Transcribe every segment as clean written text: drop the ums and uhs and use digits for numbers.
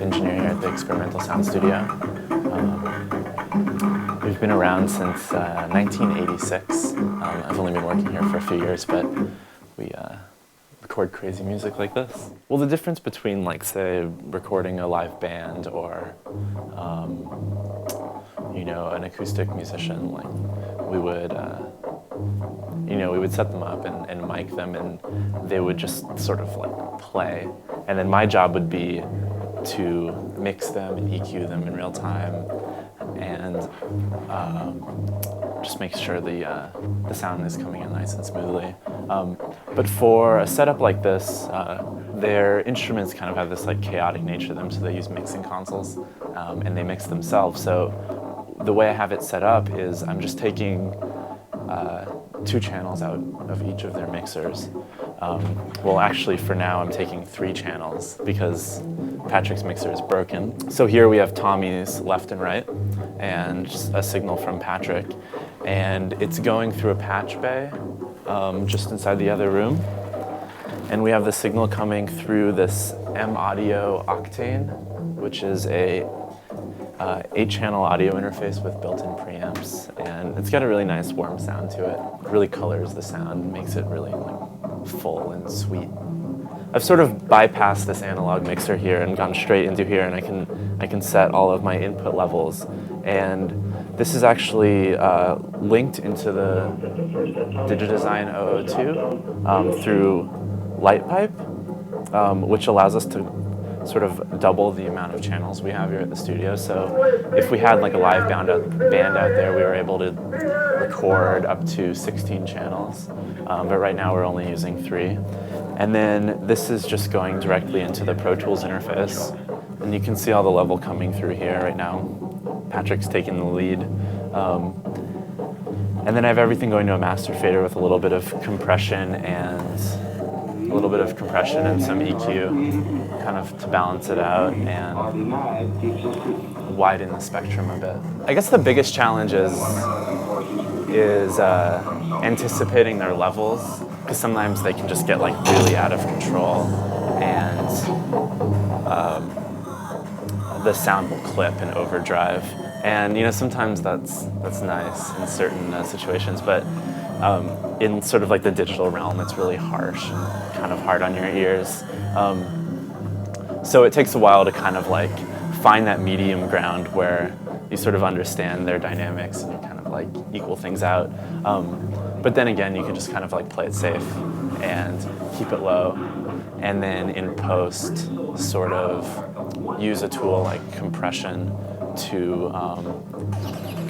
chief engineer here at the Experimental Sound Studio. We've been around since 1986. I've only been working here for a few years, but we record crazy music like this. Well, the difference between, like, say, recording a live band or, you know, an acoustic musician, like, we would, you know, we would set them up and mic them, and they would just sort of, like, play. And then my job would be to mix them and EQ them in real time and just make sure the sound is coming in nice and smoothly. But for a setup like this, their instruments kind of have this like chaotic nature to them, so they use mixing consoles and they mix themselves. So the way I have it set up is I'm just taking 2 channels out of each of their mixers. Well, actually, for now, I'm taking 3 channels because Patrick's mixer is broken. So here we have Tommy's left and right, and a signal from Patrick. And it's going through a patch bay just inside the other room. And we have the signal coming through this M-Audio Octane, which is a 8-channel audio interface with built-in preamps, and it's got a really nice warm sound to it. It really colors the sound, makes it really like full and sweet. I've sort of bypassed this analog mixer here and gone straight into here, and I can set all of my input levels. And this is actually linked into the Digidesign 002 through LightPipe, which allows us to sort of double the amount of channels we have here at the studio. So if we had like a live band out there, we were able to record up to 16 channels. But right now we're only using 3. And then this is just going directly into the Pro Tools interface. And you can see all the level coming through here right now. Patrick's taking the lead. And then I have everything going to a master fader with a little bit of compression and some EQ, kind of to balance it out and widen the spectrum a bit. I guess the biggest challenge is anticipating their levels, because sometimes they can just get like really out of control, and the sound will clip and overdrive. And you know, sometimes that's nice in certain situations, but in sort of like the digital realm, it's really harsh and kind of hard on your ears. So it takes a while to kind of like find that medium ground where you sort of understand their dynamics and you kind of like equal things out. But then again, you can just kind of like play it safe and keep it low. And then in post, sort of use a tool like compression to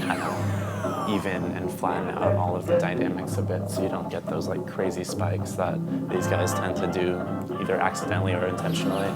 kind of even and flatten out all of the dynamics a bit, so you don't get those like crazy spikes that these guys tend to do either accidentally or intentionally.